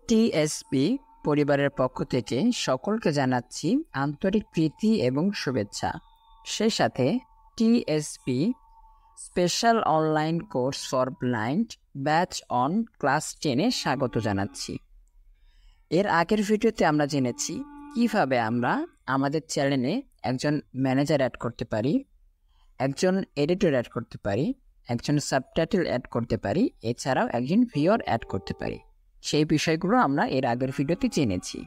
TSP পরিবারের পক্ষ থেকে সকলকে জানাচ্ছি আন্তরিক প্রীতি এবং শুভেচ্ছা। সেই সাথে TSP special online course for blind batch on class 10-এ স্বাগত জানাচ্ছি। এর আগের ভিডিওতে আমরা জেনেছি কিভাবে আমরা আমাদের চ্যানেলে একজন ম্যানেজার অ্যাড করতে পারি, একজন এডিটর অ্যাড করতে পারি, একজন সাবটাইটেল অ্যাড করতে পারি, এছাড়াও একজন ভিউয়ার অ্যাড করতে পারি। সেই বিষয়গুলো আমরা এর আগের ভিডিওতে জেনেছি।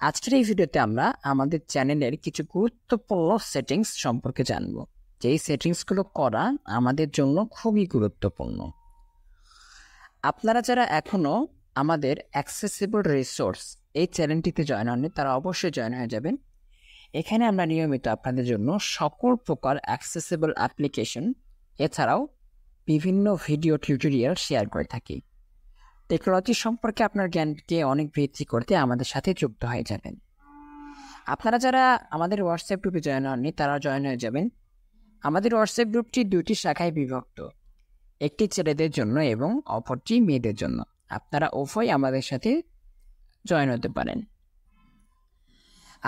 আজকের এই ভিডিওতে আমরা আমাদের চ্যানেলের কিছু গুরুত্বপূর্ণ সেটিংস সম্পর্কে জানব, যেই সেটিংসগুলো করা আমাদের জন্য খুবই গুরুত্বপূর্ণ। আপনারা যারা এখনও আমাদের অ্যাক্সেসিবল রিসোর্স এই চ্যানেলটিতে জয়েন হননি, তারা অবশ্যই জয়েন হয়ে যাবেন। এখানে আমরা নিয়মিত আপনাদের জন্য সকল প্রকার অ্যাক্সেসিবল অ্যাপ্লিকেশন এছাড়াও বিভিন্ন ভিডিও টিউটোরিয়াল শেয়ার করে থাকি। টেকনোলজি সম্পর্কে আপনার জ্ঞানকে অনেক বৃদ্ধি করতে আমাদের সাথে যুক্ত হয়ে যাবেন। আপনারা যারা আমাদের হোয়াটসঅ্যাপ গ্রুপে জয়েন হননি, তারা জয়েন হয়ে যাবেন। আমাদের হোয়াটসঅ্যাপ গ্রুপটি দুটি শাখায় বিভক্ত, একটি ছেলেদের জন্য এবং অপরটি মেয়েদের জন্য। আপনারা উভয় আমাদের সাথে জয়েন হতে পারেন।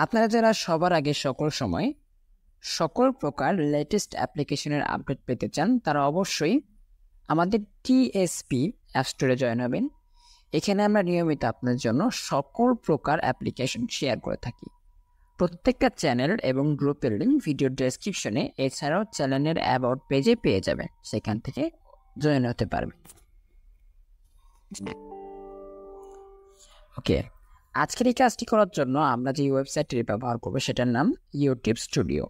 আপনারা যারা সবার আগে সকল সময় সকল প্রকার লেটেস্ট অ্যাপ্লিকেশনের আপডেট পেতে চান, তারা অবশ্যই আমাদের টিএসপি অ্যাপ স্টোরে জয়েন হবেন। এখানে আমরা নিয়মিত আপনার জন্য সকল প্রকার অ্যাপ্লিকেশন শেয়ার করে থাকি। প্রত্যেকটা চ্যানেল এবং গ্রুপের লিঙ্ক ভিডিও ডেসক্রিপশনে, এছাড়াও চ্যানেলের অ্যাবাউট পেজে পেয়ে যাবেন, সেখান থেকে জয়েন হতে পারবেন। ওকে, আজকের এই কাজটি করার জন্য আমরা যে ওয়েবসাইটটি ব্যবহার করবো সেটার নাম ইউটিউব স্টুডিও।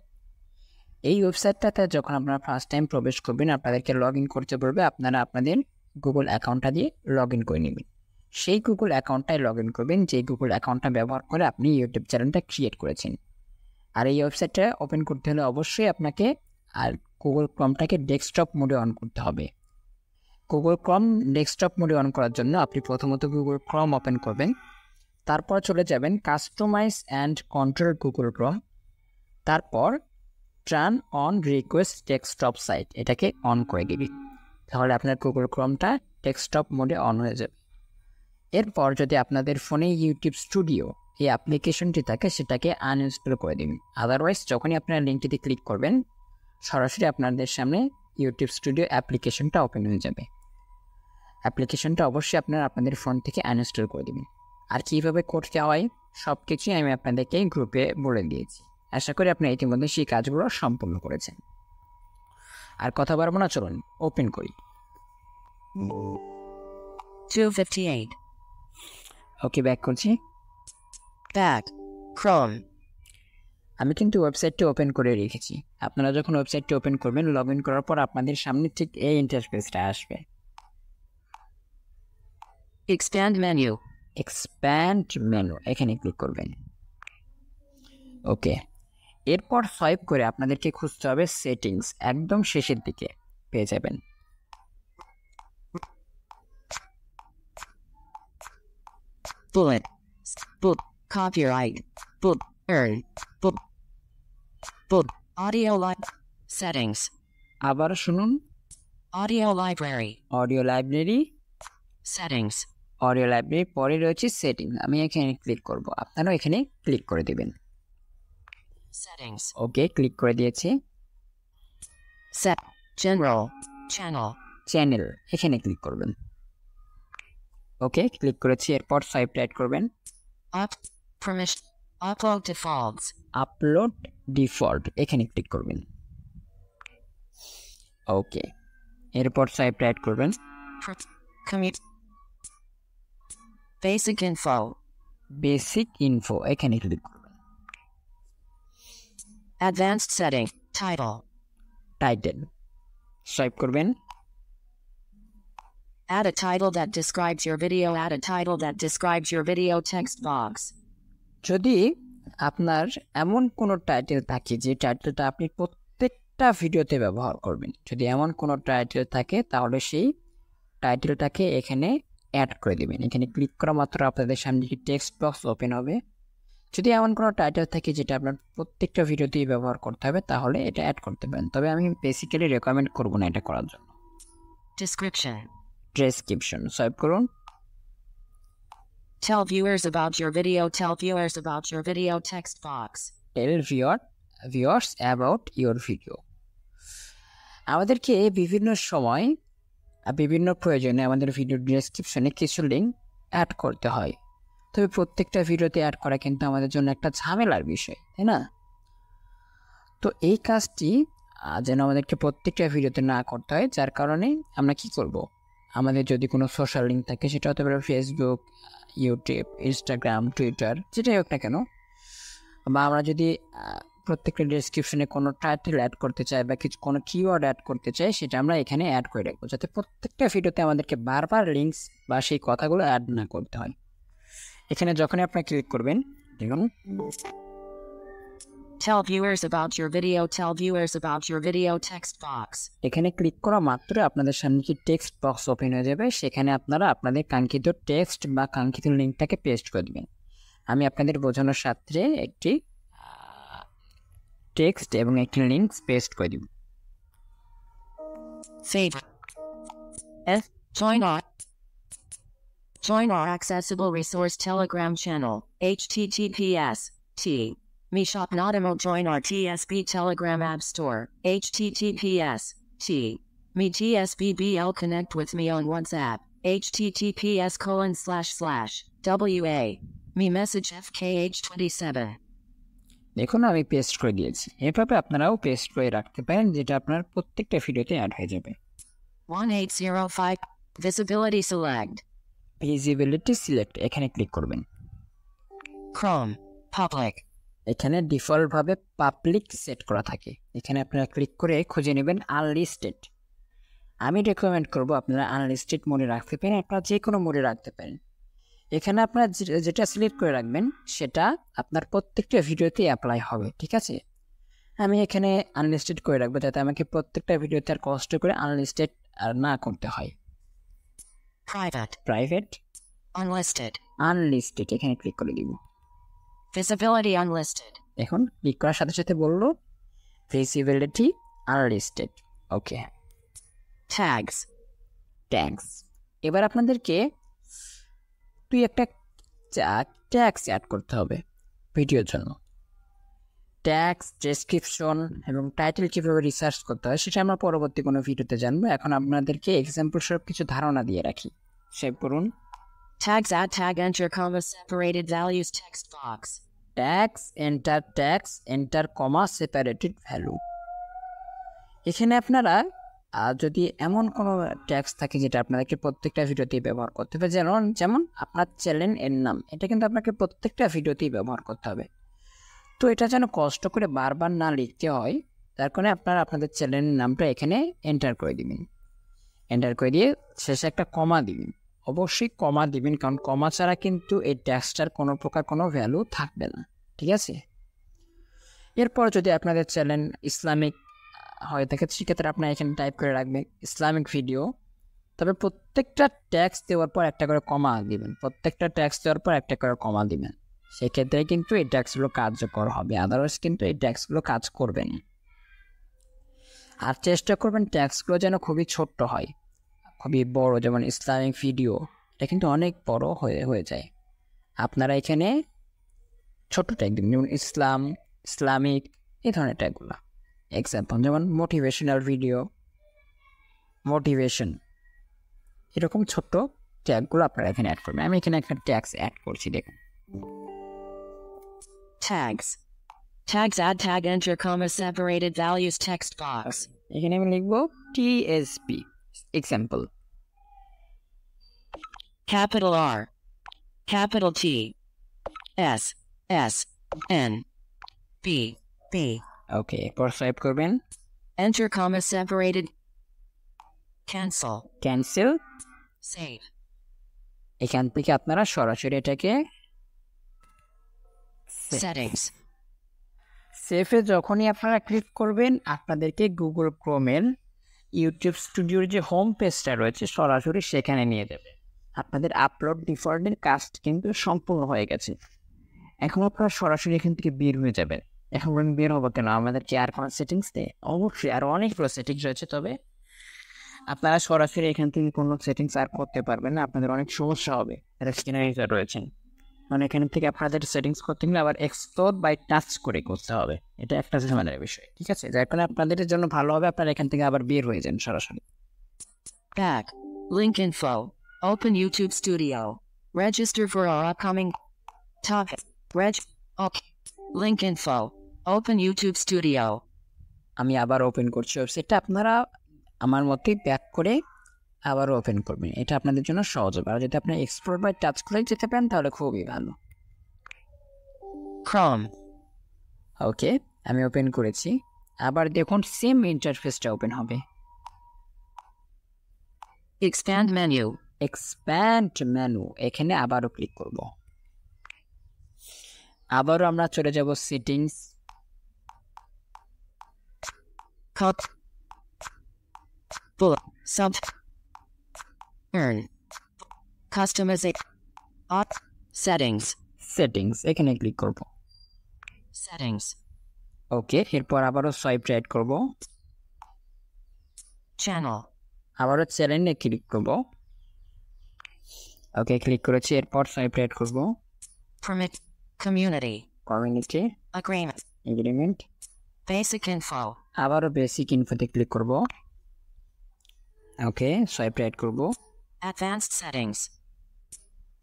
এই ওয়েবসাইটটাতে যখন আপনারা ফার্স্ট টাইম প্রবেশ করবেন, আপনাদেরকে লগ ইন করতে বলবে। আপনারা আপনাদের গুগল অ্যাকাউন্টটা দিয়ে লগ ইন করে নেবেন। সেই গুগল অ্যাকাউন্টটায় লগ ইন করবেন, যে গুগল অ্যাকাউন্টটা ব্যবহার করে আপনি ইউটিউব চ্যানেলটা ক্রিয়েট করেছেন। আর এই ওয়েবসাইটটা ওপেন করতে হলে অবশ্যই আপনাকে আর গুগল ক্রমটাকে ডেস্কটপ মোডে অন করতে হবে। গুগল ক্রম ডেস্কটপ মোডে অন করার জন্য আপনি প্রথমত গুগল ক্রম ওপেন করবেন, তারপর চলে যাবেন customise and control Google Chrome, তারপর turn on request desktop site, এটাকে অন করে দিবি। তাহলে আপনার গুগল ক্রমটা ডেস্কটপ মোডে অন হয়ে যাবে। এরপর যদি আপনাদের ফোনে ইউটিউব স্টুডিও এই অ্যাপ্লিকেশনটি থাকে, সেটাকে আনইনস্টল করে দিন। আদারওয়াইজ যখনই আপনারা লিঙ্কটিতে ক্লিক করবেন, সরাসরি আপনাদের সামনে ইউটিউব স্টুডিও অ্যাপ্লিকেশনটা ওপেন হয়ে যাবে। অ্যাপ্লিকেশনটা অবশ্যই আপনারা আপনাদের ফোন থেকে আনইনস্টল করে দেবেন। আর কীভাবে করতে হয় সব কিছুই আমি আপনাদেরকে গ্রুপে বলে দিয়েছি। আশা করি আপনি ইতিমধ্যে সেই কাজগুলো সম্পূর্ণ করেছেন। আর কথা বাড়বো না, চলুন ওপেন করি। 258. ওকে, ব্যাক করছি। Back. Chrome. আমি কিন্তু ওয়েবসাইটটি ওপেন করে রেখেছি। আপনারা যখন ওয়েবসাইটটি ওপেন করবেন, লগ ইন করার পর আপনাদের সামনে ঠিক এই ইন্টারফেসটা আসবে। Expand menu. এক্সপ্যান্ড মেনু, এখানে ক্লিক করবেন। ওকে, এরপর সোয়াইপ করে আপনাদেরকে খুঁজতে হবে সেটিংস, একদম শেষের দিকে পেয়ে যাবেন। Bullet. Book. Copyright. Book. Earn. Book. Book. Audio settings. আবার শুনুন, Audio library. Audio library, Settings. Audio library পরে রয়েছে সেটিং। আমি এখানে ক্লিক করব, আপনারাও এখানে ক্লিক করে দেবেন। Settings. ওকে, ক্লিক করে দিয়েছি। Set. General. Channel. চ্যানেল, এখানে ক্লিক করবেন। ওকে, ক্লিক করেছি। এরপর সোয়াইপ রাইট করবেন। Up. Permission. Upload defaults. Upload default, এখানে ক্লিক করবেন। ওকে, এরপর সোয়াইপ রাইট করবেন। Commute. Basic info. Basic info, এখানে ক্লিক করবেন। Advanced setting. Title. Title, swipe করবেন। Add a title that describes your video. Add a title that describes your video text box. যদি আপনার এমন কোনো টাইটেল থাকে যে টাইটেলটা আপনি প্রত্যেকটা ভিডিওতে ব্যবহার করবেন, যদি এমন কোনো টাইটেল থাকে তাহলে সেই টাইটেলটাকে এখানে অ্যাড করে দেবেন। এখানে ক্লিক করা মাত্র আপনাদের সামনে একটি টেক্সট বক্স ওপেন হবে। যদি এমন কোনো টাইটেল থাকে যেটা আপনার প্রত্যেকটা ভিডিওতেই ব্যবহার করতে হবে, তাহলে এটা অ্যাড করতে পারেন। তবে আমি বেসিক্যালি রেকমেন্ড করব না এটা করার জন্য। Description. ডেসক্রিপশন, সোয়াইপ করুন। Tell viewers about your video. Tell viewers about your video text box. Tell viewers about your video. আমাদেরকে বিভিন্ন সময় বিভিন্ন প্রয়োজনে আমাদের ভিডিও ডেসক্রিপশনে কিছু লিঙ্ক অ্যাড করতে হয়, তবে প্রত্যেকটা ভিডিওতে অ্যাড করা কিন্তু আমাদের জন্য একটা ঝামেলার বিষয়, তাই না? তো এই কাজটি যেন আমাদেরকে প্রত্যেকটা ভিডিওতে না করতে হয়, যার কারণে আমরা কি করব, আমাদের যদি কোনো সোশ্যাল লিঙ্ক থাকে, সেটা হতে পারে ফেসবুক, ইউটিউব, ইনস্টাগ্রাম, টুইটার, যেটাই হোক না কেন, বা আমরা যদি প্রত্যেকটা ডেসক্রিপশনে কোনো টাইটেল অ্যাড করতে চাই বা কোনো কিওয়ার্ড অ্যাড করতে চাই, সেটা আমরা এখানে অ্যাড করে রাখবো, যাতে প্রত্যেকটা ভিডিওতে আমাদেরকে বারবার লিঙ্কস বা সেই কথাগুলো অ্যাড না করতে হয়। এখানে যখনই আপনি ক্লিক করবেন, দেখুন Tell viewers about your video. Tell viewers about your video text box. এখানে ক্লিক করা মাত্র আপনাদের সামনে কি টেক্সট বক্স ওপেন হয়ে যাবে, সেখানে আপনারা আপনাদের কাঙ্ক্ষিত টেক্সট বা কাঙ্ক্ষিত লিঙ্কটাকে পেস্ট করে দেবেন। আমি আপনাদের বোঝানোর সাথে একটি টেক্সট এবং একটি লিঙ্ক পেস্ট করে দিব। Favorite. Join our accessible resource Telegram channel. https:// Me Shop Notimo. Join our TSB Telegram App Store. https:// Me TSBBL. Connect with me on WhatsApp. https:// Me Message FKH27. দেখুন আমি paste করে দিয়েছি। এভাবে আপনারাও paste করে রাখতে পারেন, যেটা আপনার প্রত্যেকটা ভিডিওতে অ্যাড হয়ে যাবে। 1805 Visibility Select. ভিজিবিলিটি সিলেক্ট, এখানে ক্লিক করবেন। Chrome Public. এখানে ডিফল্টভাবে পাবলিক সেট করা থাকে, এখানে আপনারা ক্লিক করে খুঁজে নেবেন আনলিস্টেড। আমি রেকমেন্ড করব আপনারা আনলিস্টেড মোডে রাখতে পারেন, আপনারা যে কোনো মোডে রাখতে পারেন। এখানে আপনারা যেটা সিলেক্ট করে রাখবেন সেটা আপনার প্রত্যেকটা ভিডিওতে অ্যাপ্লাই হবে, ঠিক আছে? আমি এখানে আনলিস্টেড করে রাখবো, যাতে আমাকে প্রত্যেকটা ভিডিওতে আর কষ্ট করে আনলিস্টেড আর না করতে হয়। প্রাইভেট আনলিস্টেড এখানে ক্লিক করে দিব। Visibility unlisted. এখন ক্লিক করার সাথে সাথে বললো ভিজিবিলিটি আনলিস্টেড। ওকে, Tags. এবার আপনাদেরকে একটা ট্যাগস অ্যাড করতে হবে ভিডিওর জন্য। ট্যাগস, ডেসক্রিপশন এবং টাইটেল কীভাবে রিসার্চ করতে হয় সেটা আমরা পরবর্তী কোনো ভিডিওতে জানবো। এখন আপনাদেরকে এক্সাম্পল স্বরূপ কিছু ধারণা দিয়ে রাখি। সেভ করুন। Tags add tag enter comma separated values text box. Tags enter comma separated value. এখানে আপনারা যদি এমন কোনো ট্যাগস থাকে যেটা আপনাদেরকে প্রত্যেকটা ভিডিওতেই ব্যবহার করতে হবে, যেমন আপনার চ্যানেল এর নাম, এটা কিন্তু আপনাকে প্রত্যেকটা ভিডিওতেই ব্যবহার করতে হবে। তো এটা যেন কষ্ট করে বারবার না লিখতে হয়, তার কারণে আপনারা আপনাদের চ্যানেলের নামটা এখানে এন্টার করে দিবেন। এন্টার করে দিয়ে শেষে একটা কমা দিবেন, অবশ্যই কমা দিবেন, কারণ কমা ছাড়া কিন্তু এই ট্যাগসটার কোনো প্রকার কোনো ভ্যালু থাকবে না, ঠিক আছে? এরপর যদি আপনাদের চ্যানেল ইসলামিক হয়ে থাকে, সেক্ষেত্রে আপনারা এখানে টাইপ করে রাখবেন ইসলামিক ভিডিও, তবে প্রত্যেকটা ট্যাক্স দেওয়ার পর একটা করে কমা দিবেন, সেক্ষেত্রে কিন্তু এই ট্যাক্সগুলো কার্যকর হবে, আদারওয়াইজ কিন্তু এই ট্যাক্সগুলো কাজ করবে না। আর চেষ্টা করবেন ট্যাক্সগুলো যেন খুবই ছোট্ট হয়, খুবই বড়, যেমন ইসলামিক ভিডিও, এটা কিন্তু অনেক বড় হয়ে যায়। আপনারা এখানে ছোট ট্যাগ দিবেন, যেমন ইসলামিক এই ধরনের ট্যাগগুলো। এক্সাম্পল যেমন মোটিভেশনাল ভিডিও, মোটিভেশন, এরকম ছোট্ট ট্যাগগুলো আপনারা এখানে অ্যাড করবেন। আমি এখানে একটা ট্যাগস অ্যাড করছি, দেখুন। Tags add tag enter comma separated values text box. এখানে আমি লিখবো TSP. Example Capital R, capital T, S, S, N, B, B. ওকে, এরপর টাইপ করবেন Enter comma separated. Cancel. Save. এখান থেকে আপনারা সরাসরি এটাকে Settings. সেভে যখনই আপনারা ক্লিক করবেন, আপনাদেরকে গুগল ক্রোমের ইউটিউব স্টুডিওর যে হোম পেজটা রয়েছে সরাসরি সেখানে নিয়ে যাবে। আপনাদের আপলোড ডিফল্টের কাজ কিন্তু সম্পূর্ণ হয়ে গেছে। এখন আপনারা সরাসরি এখান থেকে বের হয়ে যাবেন। এখন বের হবো কেন, আমাদের কি আর কোনো সেটিংস নেই? অবশ্যই আরও অনেকগুলো সেটিংস রয়েছে, তবে আপনারা সরাসরি এখান থেকে কোনো সেটিংস আর করতে পারবেন না, আপনাদের অনেক সমস্যা হবে। এটা স্ক্রিনে রয়েছেন, মানে এখান থেকে আপনাদের সেটিংস করতে গেলে আবার এক্সপ্লোর বাই টাচ করে করতে হবে, এটা একটা ঝামেলার বিষয়। ঠিক আছে, যার কারণে আপনাদের জন্য ভালো হবে আপনারা এখান থেকে আবার বের হয়ে যান সরাসরি। Back. Link info. Open YouTube Studio. Register for our upcoming topic. Okay. Link info. Open YouTube Studio. আমি আবার ওপেন করছি ওয়েবসাইটটা, আপনারা আমার মতোই ব্যাক করে আবার ওপেন করবেন, এটা আপনাদের জন্য সহজ হবে। আর যদি আপনি এক্সপ্লোর বাই টাচ করে যেতে পারেন তাহলে খুবই ভালো। Chrome. ওকে, আমি ওপেন করেছি, আবার দেখুন সেম ইন্টারফেসটা ওপেন হবে। Expand menu. এক্সপ্যান্ড মেনু, এখানে আবারও ক্লিক করব। আবারও আমরা চলে যাব settings, Cut. Bullet. Sub. Earn. Customization. Settings. Settings, এখানে ক্লিক করব। Settings. ওকে, এরপর আবারও সোয়াইপ রাইট করব, Channel. আবারও চ্যানেলে ক্লিক করব। ওকে, ক্লিক করেছি, এরপর সোয়াইপ রাইট করব, Permit. Community. Community, Agreement. Agreement, Basic info. আবারও বেসিক ইনফোতে ক্লিক করব। ওকে, সোয়াইপ রাইট করব, Advanced settings.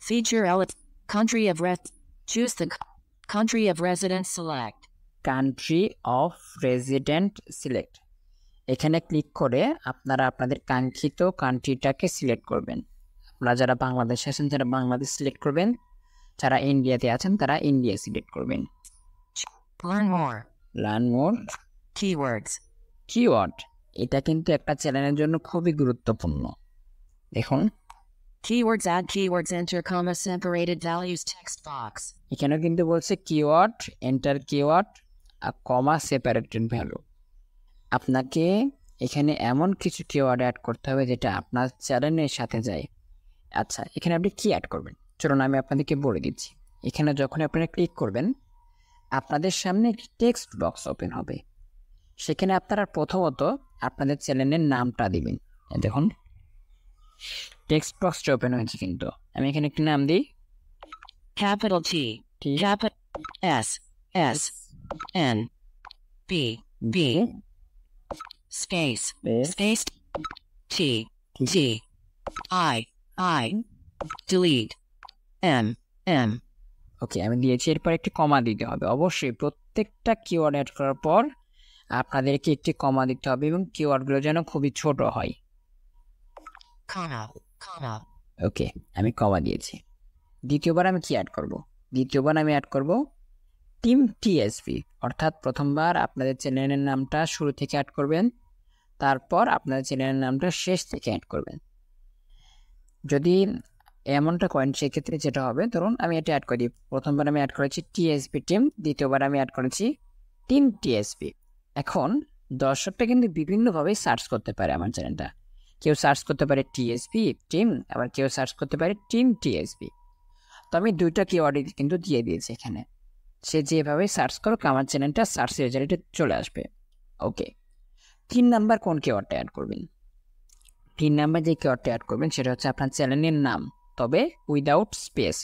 Feature element. Country of choose the country of residence select. Country of resident select, এখানে click করে আপনারা আপনাদের কাঙ্ক্ষিত কান্ট্রিটাকে সিলেক্ট করবেন। আপনারা যারা বাংলাদেশে আছেন যারা বাংলাদেশ সিলেক্ট করবেন, যারা ইন্ডিয়াতে আছেন তারা ইন্ডিয়া সিলেক্ট করবেন। Learn more. Learn more, Keywords. Keyword, এটা কিন্তু একটা চ্যানেলের জন্য খুবই গুরুত্বপূর্ণ। দেখুন Keywords. Add keywords. Enter comma separated values text box. এখানেও কিন্তু বলছে কিওয়ার্ড, এন্টার কিওয়ার্ড আর কমা সেপারেটেড ভ্যালু। আপনাকে এখানে এমন কিছু কিওয়ার্ড অ্যাড করতে হবে যেটা আপনার চ্যানেলের সাথে যায়। আচ্ছা, এখানে আপনি কি অ্যাড করবেন চলুন আমি আপনাদেরকে বলে দিচ্ছি। এখানে যখন আপনারা ক্লিক করবেন আপনাদের সামনে একটি টেক্সট বক্স ওপেন হবে, সেখানে আপনারা প্রথমত আপনাদের চ্যানেলের নামটা দিবেন। দেখুন টেক্সট বক্সটা ওপেন হয়েছে, কিন্তু আমি এখানে একটি নাম দিই, Capital T. T. Capital S. S. N. B. B. Space. Space. T. T. I. I. Delete. M. M. ওকে আমি দিয়েছি, এরপর একটি কমা দিতে হবে। অবশ্যই প্রত্যেকটা কিওয়ার্ড অ্যাড করার পর আপনাদেরকে একটি কমা দিতে হবে এবং কিওয়ার্ডগুলো যেন খুবই ছোট হয়। Comma. Comma. ওকে, আমি কমা দিয়েছি। দ্বিতীয়বার আমি কি অ্যাড করব? দ্বিতীয়বার আমি অ্যাড করব টিম টিএসপি, অর্থাৎ প্রথমবার আপনাদের চ্যানেলের নামটা শুরু থেকে অ্যাড করবেন, তারপর আপনাদের চ্যানেলের নামটা শেষ থেকে অ্যাড করবেন। যদি এমনটা করেন সেক্ষেত্রে যেটা হবে, ধরুন আমি এটা অ্যাড করি, প্রথমবার আমি অ্যাড করেছি টিএসপি টিম, দ্বিতীয়বার আমি অ্যাড করেছি টিম টিএসপি। এখন দর্শকটা কিন্তু বিভিন্নভাবে সার্চ করতে পারে আমার চ্যানেলটা, কেউ সার্চ করতে পারে টিএসপি টিম, আবার কেউ সার্চ করতে পারে টিম টিএসপি। তো আমি দুইটা কিওয়ার্ড কিন্তু দিয়ে দিয়েছি এখানে, সে যেভাবে সার্চ করুক আমার চ্যানেলটা সার্চ রেজাল্টে চলে আসবে। ওকে, 3 নাম্বার কোন কিওয়ার্ডটা অ্যাড করবেন? 3 নাম্বার যে কিওয়ার্ডটা অ্যাড করবেন সেটা হচ্ছে আপনার চ্যানেলের নাম, তবে উইদাউট স্পেস,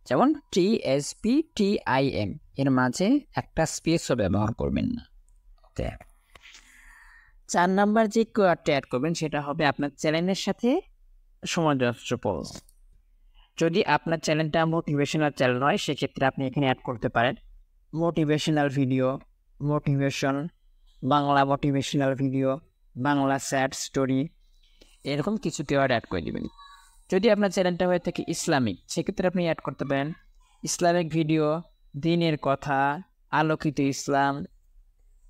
যেমন টিএসপি টিআইএম, এর মাঝে একটা স্পেসও ব্যবহার করবেন না। ওকে, 4 নাম্বার যে কিওয়ার্ডটা অ্যাড করবেন সেটা হবে আপনার চ্যানেলের সাথে সামঞ্জস্যপূর্ণ। যদি আপনার চ্যানেলটা মোটিভেশনাল চ্যানেল হয় সেক্ষেত্রে আপনি এখানে অ্যাড করতে পারেন motivational video, motivation, Bangla motivational video, Bangla sad story, এরকম কিছু কিওয়ার্ড অ্যাড করে দেবেন। যদি আপনার চ্যানেলটা হয়ে থাকে ইসলামিক, সেক্ষেত্রে আপনি অ্যাড করতে পারেন ইসলামিক ভিডিও, দিনের কথা, আলোকিত ইসলাম,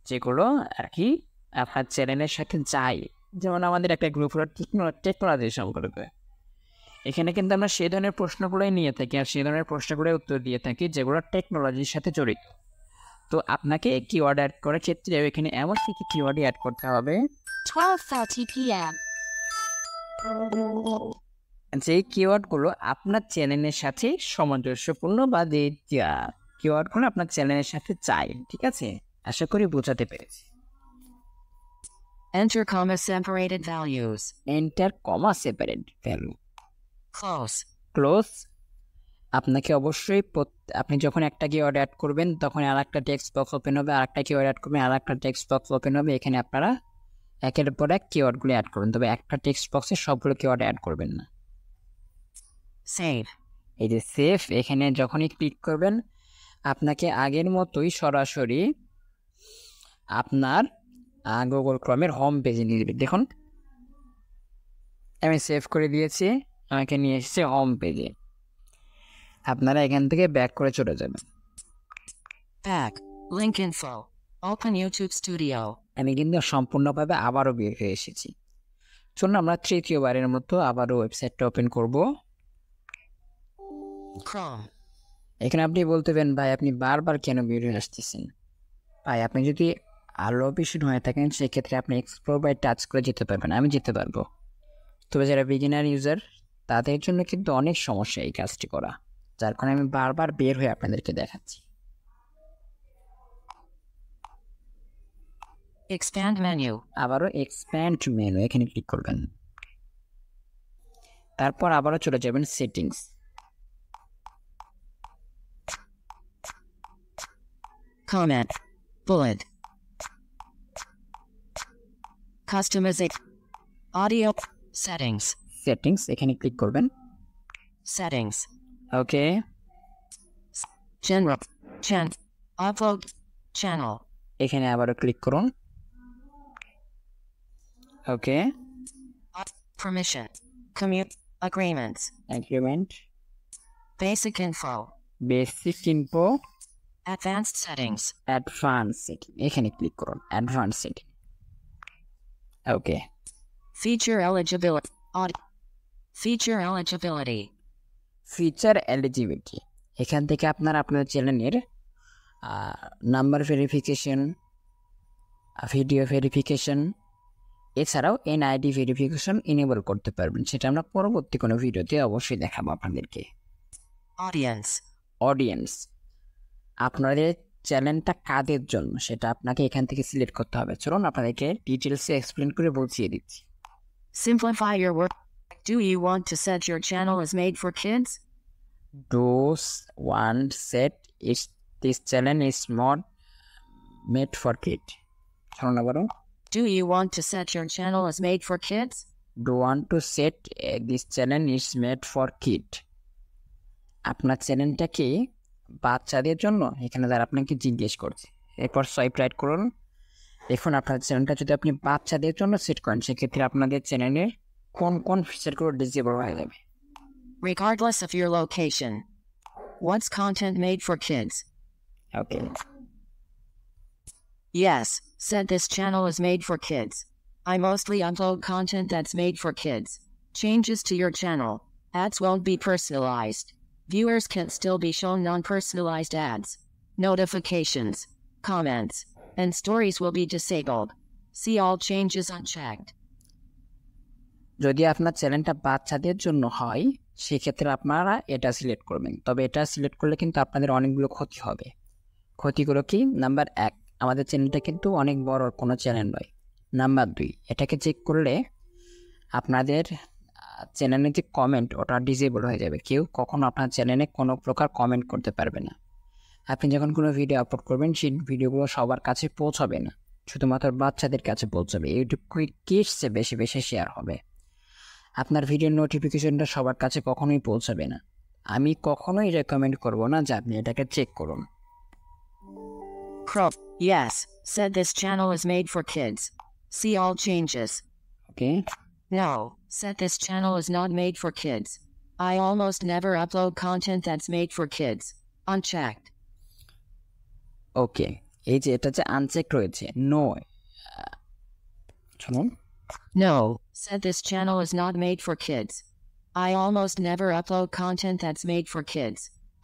যেগুলো আর কি আপনার চ্যানেলের সাথে যায়। যেমন আমাদের একটা গ্রুপ হলো টেকনোলজি সম্পর্কে, এখানে কিন্তু আমরা সেই ধরনের প্রশ্নগুলোই নিয়ে থাকি আর সেই ধরনের প্রশ্নগুলোই উত্তর দিয়ে থাকি যেগুলো টেকনোলজির সাথে জড়িত। তো আপনাকে কিওয়ার্ড অ্যাড করার ক্ষেত্রে এখানে এমন কিছু কিওয়ার্ড অ্যাড করতে হবে 12:30 p.m. যে কিওয়ার্ডগুলো আপনার চ্যানেলের সাথে সামঞ্জস্যপূর্ণ বা যে কিওয়ার্ডগুলো আপনার চ্যানেলের সাথে চাই। ঠিক আছে, আশা করি বোঝাতে পেরেছি। Enter comma separated values. Enter comma separate value. Close. Close, আপনাকে অবশ্যই আপনি যখন একটা কিওয়ার্ড অ্যাড করবেন তখন আর একটা টেক্সট বক্স ওপেন হবে, আর একটা কিওয়ার্ড অ্যাড করবেন আর একটা টেক্সট বক্স ওপেন হবে। এখানে আপনারা একের পর এক কিওয়ার্ডগুলো অ্যাড করবেন, তবে একটা টেক্সট বক্সে সবগুলো কিওয়ার্ড অ্যাড করবেন না। Save. এই যে সেভ, এখানে যখনই ক্লিক করবেন আপনাকে আগের মতোই সরাসরি আপনার গুগল ক্রোমের হোম পেজে নিয়ে যাবে। দেখুন আমি সেভ করে দিয়েছি, আমাকে নিয়ে এসেছে হোম পেজে। আপনারা এখান থেকে ব্যাক করে চলে যাবেন। Back. Link info. Open YouTube Studio. আমি কিন্তু সম্পূর্ণভাবে আবারও বের হয়ে এসেছি। চলুন আমরা তৃতীয়বারের মতো আবারও ওয়েবসাইটটা ওপেন করব। Chrome. এখানে আপনি বলতে পারেন ভাই আপনি বারবার কেন বের হয়ে আসতেছেন। ভাই আপনি যদি আরও বেশি হয়ে থাকেন সেক্ষেত্রে আপনি এক্সপ্লোর বাই টাচ করে যেতে পারবেন, আমি যেতে পারবো। তবে যারা বিগিনার ইউজার তাদের জন্য কিন্তু অনেক সমস্যা এই কাজটি করা, যার কারণে আমি বারবার বের হয়ে আপনাদেরকে দেখাচ্ছি। Expand menu. আবারও এক্সপ্যান্ড মেনু এখানে ক্লিক করবেন, তারপর আবারও চলে যাবেন settings. Comment. Bullet. Customization. Audio. Settings. Settings এখানে ক্লিক করবেন। Settings. ওকে, General. Upload. Channel. এখানে আবারও ক্লিক করুন। ওকে, Permission. Commute. Agreements. Agreement, Basic info. Basic info, Advanced settings. Advance setting এখানে ক্লিক করুন, অ্যাডভান্স সেটিং। ওকে, Feature eligibility. Feature eligibility. Feature eligibility, এখান থেকে আপনারা আপনার চ্যানেলের নাম্বার ভেরিফিকেশন, ভিডিও ভেরিফিকেশন, এছাড়াও এনআইডি ভেরিফিকেশন ইনেবল করতে পারবেন। সেটা আমরা পরবর্তী কোনো ভিডিওতে অবশ্যই দেখাবো আপনাদেরকে। Audience. অডিয়েন্স, আপনাদের চ্যানেলটা কাদের জন্য সেটা আপনাকে এখান থেকে সিলেক্ট করতে হবে। চলুন আপনাদেরকে ডিটেলসে এক্সপ্লেন করে বুঝিয়ে দিচ্ছি। Simplify your work. Do you want to set your channel as made for kids? Does want set is this channel is not made for kid. চলুন আবারও, Do you want to set your channel as made for kids? do want to set this channel is made for kid. আপনার চ্যানেলটা কি বাচ্চাদের জন্য, এখানে দ্বারা আপনাকে জিজ্ঞেস করছে। এরপর সোয়াইপ রাইট করুন। দেখুন আপনার চ্যানেলটা যদি আপনি বাচ্চাদের জন্য সেট করেন সেক্ষেত্রে আপনাদের চ্যানেলের কোন কোন ফিচারগুলো ডিসেবল হয়ে যাবে। Regardless of your location. What's content made for kids? Okay, Yes, said this channel is made for kids. I mostly upload content that's made for kids. Changes to your channel. Ads won't be personalized. Viewers can still be shown non-personalized ads. Notifications, comments, and stories will be disabled. See all changes unchecked. যদি আপনার চ্যানেলটা বাচ্চাদের জন্য হয় সেক্ষেত্রে আপনারা এটা select করবেন, তবে এটা সিলেক্ট করলে কিন্তু আপনাদের অনেকগুলো ক্ষতি হবে। ক্ষতিগুলো কি? নাম্বার 1, আমাদের চ্যানেলটা কিন্তু অনেক বড় কোনো চ্যানেল নয়। নাম্বার 2, এটাকে চেক করলে আপনাদের চ্যানেলে যে কমেন্ট ওটা ডিসেবল হয়ে যাবে, কেউ কখনো আপনার চ্যানেলে কোনো প্রকার কমেন্ট করতে পারবে না। আপনি যখন কোনো ভিডিও আপলোড করবেন সেই ভিডিওগুলো সবার কাছে পৌঁছাবে না, শুধুমাত্র বাচ্চাদের কাছে পৌঁছাবে। ইউটিউব কিডসে বেশি বেশি শেয়ার হবে। আপনার ভিডিওর নোটিফিকেশনটা সবার কাছে কখনোই পৌঁছাবে না। আমি কখনোই রেকমেন্ড করব না যে আপনি এটাকে চেক করুন। Crow. Yes, said this channel is made for kids. See all changes. Okay, No, said this channel is not made for kids. I almost never upload content that's made for kids. Unchecked. ওকে, এই যে এটা যে uncheck রয়েছে no, শুনুন, No, said this channel is not made for kids. I almost never upload content that's made for kids.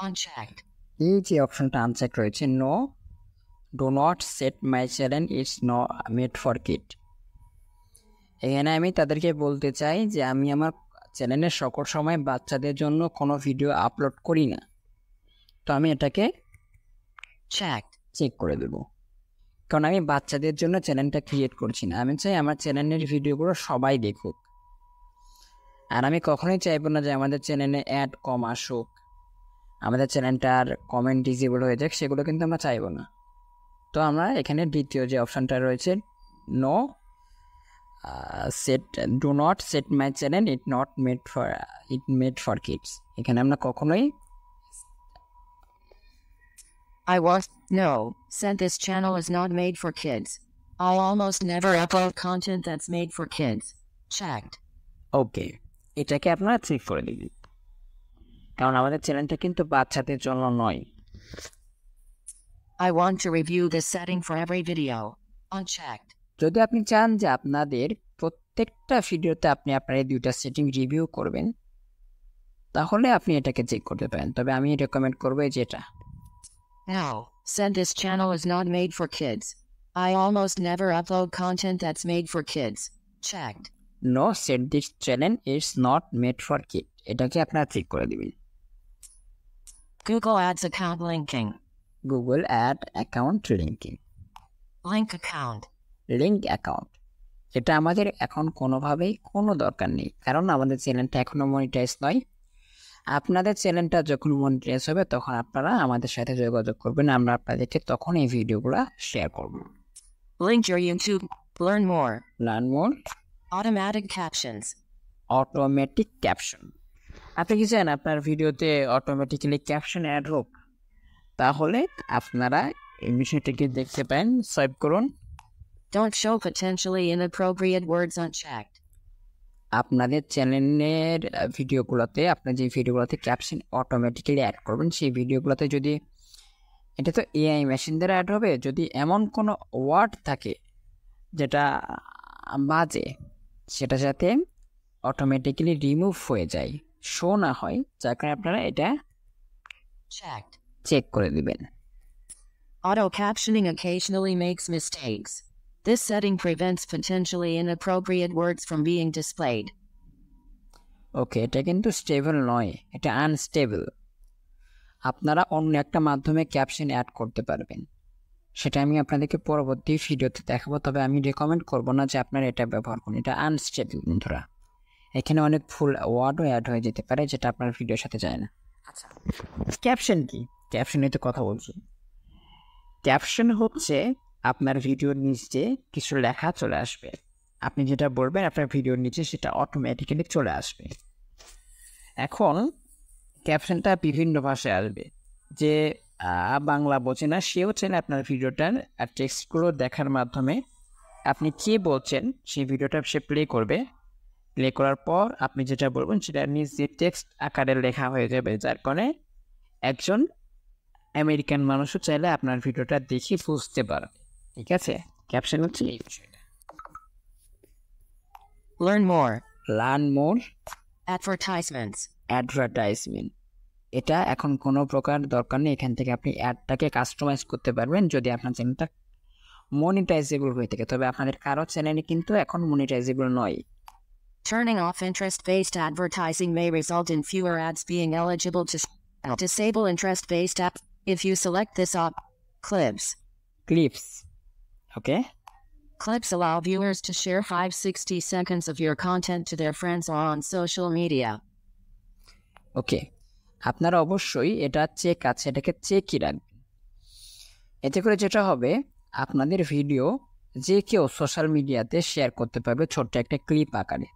Unchecked. এই যে অপশনটা uncheck রয়েছে no, do not set my channel is no made for kid. এখানে আমি তাদেরকে বলতে চাই যে আমি আমার চ্যানেলে সকল সময় বাচ্চাদের জন্য কোনো ভিডিও আপলোড করি না, তো আমি এটাকে Checked. চেক করে দেব। কারণ আমি বাচ্চাদের জন্য চ্যানেলটা ক্রিয়েট করছি না, আমি চাই আমার চ্যানেলের ভিডিওগুলো সবাই দেখুক। আর আমি কখনোই চাইবো না যে আমাদের চ্যানেলে অ্যাড কম আসুক, আমাদের চ্যানেলটার কমেন্ট ডিসেবল হয়ে যাক, সেগুলো কিন্তু আমরা চাইবো না। তো আমরা এখানে দ্বিতীয় যে অপশানটা রয়েছে, no set, do not set my channel it made for kids, এখানে আমরা কখনোই No, said this channel is not made for kids. I almost never upload content that's made for kids. Checked. ওকে, এটাকে আপনারা চেক করে দিন, কারণ আমাদের চ্যানেলটা কিন্তু বাচ্চাদের জন্য নয়। I want to review this setting for every video. Unchecked. যদি আপনি চান যে আপনাদের প্রত্যেকটা ভিডিওতে আপনি আপনার এই দুইটা সেটিং রিভিউ করবেন, তাহলে আপনি এটাকে চেক করতে পারেন, তবে আমি রেকমেন্ড করবো যেটা No, said this channel is not made for kids. I almost never upload content that's made for kids. Checked. No set this channel is not made for kid, এটাকে আপনারা চেক করে দিবেন। Google Ads account linking. Google ad account linking, Link account. Link account, এটা আমাদের এখন কোনোভাবেই কোনো দরকার নেই, কারণ আমাদের চ্যানেলটা এখনও মনিটাইজ নয়। আপনাদের চ্যানেলটা যখন মনিটাইজ হবে তখন আপনারা আমাদের সাথে যোগাযোগ করবেন, আমরা আপনাদেরকে তখন এই ভিডিওগুলো শেয়ার করব। Link your YouTube. Learn more. Learn more, Automatic captions. Automatic caption, আপনি কি চান আপনার ভিডিওতে অটোমেটিক্যালি ক্যাপশন অ্যাড হোক? তাহলে আপনারা এই বিষয়টিকে দেখতে পারেন, সোয়াইপ করুন। Don't show potentially inappropriate words unchecked. আপনাদের চ্যানেলের ভিডিওগুলোতে, আপনার যে ভিডিওগুলোতে ক্যাপশন অটোমেটিক্যালি অ্যাড করবেন, সেই ভিডিওগুলোতে যদি, এটা তো এআই মেশিন দ্বারা অ্যাড হবে, যদি এমন কোনো ওয়ার্ড থাকে যেটা বাজে, সেটা যাতে অটোমেটিক্যালি রিমুভ হয়ে যায়, শো না হয়, যার কারণে আপনারা এটা Checked. চেক করে দিবেন। Auto captioning occasionally makes mistakes. This setting prevents potentially inappropriate words from being displayed. ওকে, এটা কিন্তু স্টেবল নয়, এটা আনস্টেবল। আপনারা অন্য একটা মাধ্যমে ক্যাপশন অ্যাড করতে পারবেন, সেটা আমি আপনাদেরকে পরবর্তী ভিডিওতে দেখাবো, তবে আমি রেকমেন্ড করব না যে আপনারা এটা ব্যবহার করুন, এটা আনস্টেবল বন্ধুরা। এখানে অনেক ফুল ওয়ার্ডও অ্যাড হয়ে যেতে পারে যেটা আপনার ভিডিওর সাথে যায় না। আচ্ছা, ক্যাপশন কি? ক্যাপশন নিয়ে তো কথা বলছি। ক্যাপশন হচ্ছে আপনার ভিডিওর নিচে কিছু লেখা চলে আসবে, আপনি যেটা বলবেন আপনার ভিডিওর নিচে সেটা অটোমেটিক্যালি চলে আসবে। এখন ক্যাপশনটা বিভিন্ন ভাষায় আসবে, যে বাংলা বোঝে না সেও চাইলে আপনার ভিডিওটার টেক্সটগুলো দেখার মাধ্যমে আপনি কী বলছেন সেই ভিডিওটা সে প্লে করবে। প্লে করার পর আপনি যেটা বলবেন সেটা নিজে টেক্সট আকারে লেখা হয়ে যাবে, যার কারণে একজন আমেরিকান মানুষও চাইলে আপনার ভিডিওটা দেখে বুঝতে পারে। ঠিক আছে, ক্যাপশন হচ্ছে এই বিষয়টা। Learn more. Learn more, Advertisements. Advertisement, এটা এখন কোনো প্রকার দরকার নেই, এখান থেকে আপনি অ্যাডটাকে কাস্টমাইজ করতে পারবেন যদি আপনার চ্যানেলটা মনিটাইজেবল হয়ে থাকে, তবে আপনাদের কারো চ্যানেলে কিন্তু এখন মনিটাইজেবল নয়। Turning off interest-based advertising may result in fewer ads being eligible to disable interest-based app. If you select this clips. Clips, okay, Clips allow viewers to share 560 seconds of your content to their friends or on social media. ওকে, আপনারা অবশ্যই এটা check আছে, এটাকে চেকই রাখবেন। এতে করে যেটা হবে, আপনাদের ভিডিও যে কেউ সোশ্যাল মিডিয়াতে শেয়ার করতে পারবে ছোট্ট একটা ক্লিপ আকারে।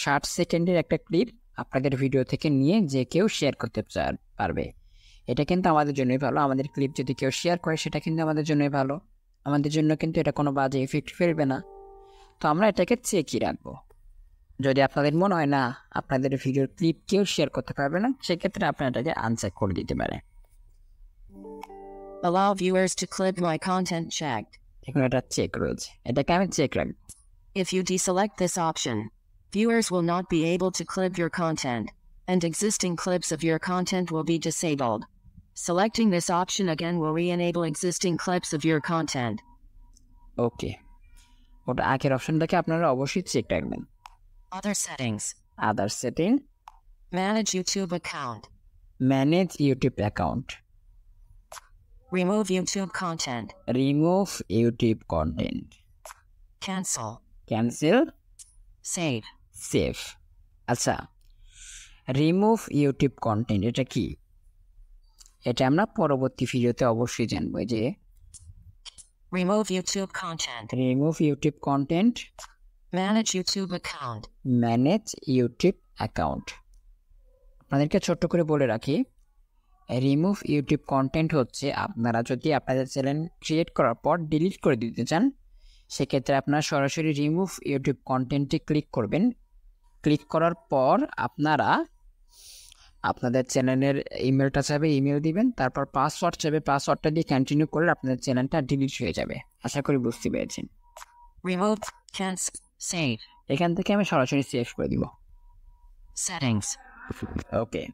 60 সেকেন্ডের একটা ক্লিপ আপনাদের ভিডিও থেকে নিয়ে যে কেউ শেয়ার করতে পারবে। এটা কিন্তু আমাদের জন্যই ভালো, আমাদের ক্লিপ যদি কেউ শেয়ার করে সেটা কিন্তু আমাদের জন্যই ভালো, আমাদের জন্য কিন্তু এটা কোনো বাজে ইফেক্ট ফেলবে না। তো আমরা এটাকে চেকই রাখবো। যদি আপনাদের মনে হয় না আপনাদের ভিডিওর ক্লিপ কেউ শেয়ার করতে পারবে না, সেক্ষেত্রে আপনারা এটাকে আনচেক করে দিতে পারে। Allow viewers to clip my content checked. এখন এটা চেক রয়েছে, এটাকে আমি চেক রাখবো। If you deselect this option, viewers will not be able to clip your content, and existing clips of your content will be disabled. Selecting this option again will re-enable existing clips of your content. ওকে, ওটা আগের অপশনটাকে আপনারা অবশ্যই check রাখবেন। Other settings. Other setting, Manage YouTube account. Manage YouTube account, Remove YouTube content. Remove YouTube content, Cancel. Cancel, Save. Save. আচ্ছা, remove YouTube content এটা কি? এটা আমরা পরবর্তী ভিডিওতে অবশ্যই জানবো। যে Remove YouTube content. Remove YouTube content, Manage YouTube account. Manage YouTube account. আপনাদেরকে ছোট্ট করে বলে রাখি, রিমুভ ইউটিউব কন্টেন্ট হচ্ছে আপনারা যদি আপনাদের চ্যানেল ক্রিয়েট করার পর ডিলিট করে দিতে চান, সেক্ষেত্রে আপনারা সরাসরি রিমুভ ইউটিউব কন্টেন্টে ক্লিক করবেন। ক্লিক করার পর আপনারা আপনাদের চ্যানেলের ইমেলটা চাইবে, ইমেল দিবেন, তারপর পাসওয়ার্ড চাইবে, পাসওয়ার্ডটা দিয়ে কন্টিনিউ করলে আপনাদের চ্যানেলটা ডিলিট হয়ে যাবে। আশা করি বুঝতে পেরেছেন। Remove. Cancel. Save. এখান থেকে আমি সরাসরি সেভ করে দিব। Settings. ওকে,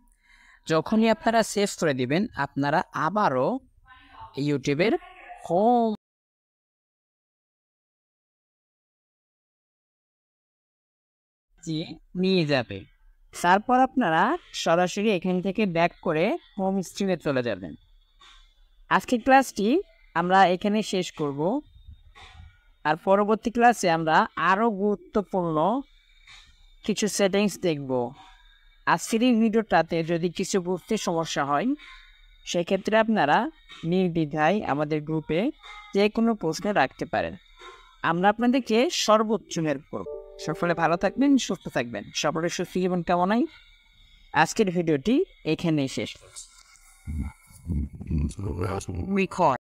যখনই আপনারা সেভ করে দিবেন, আপনারা আবারও ইউটিউবের হোম নিয়ে যাবে। তারপর আপনারা সরাসরি এখান থেকে ব্যাক করে হোম স্ক্রিনে চলে যাবেন। আজকের ক্লাসটি আমরা এখানে শেষ করব, আর পরবর্তী ক্লাসে আমরা আরও গুরুত্বপূর্ণ কিছু সেটিংস দেখব। আজকের এই ভিডিওটাতে যদি কিছু বুঝতে সমস্যা হয়, সেক্ষেত্রে আপনারা নির্দ্বিধায় আমাদের গ্রুপে যে কোনো প্রশ্ন রাখতে পারেন। আমরা আপনাদেরকে সর্বোচ্চ হেল্প করব। সকলে ভালো থাকবেন, সুস্থ থাকবেন, সকলের সুস্থ জীবন কামনায় আজকের ভিডিওটি এখানেই শেষ। Record.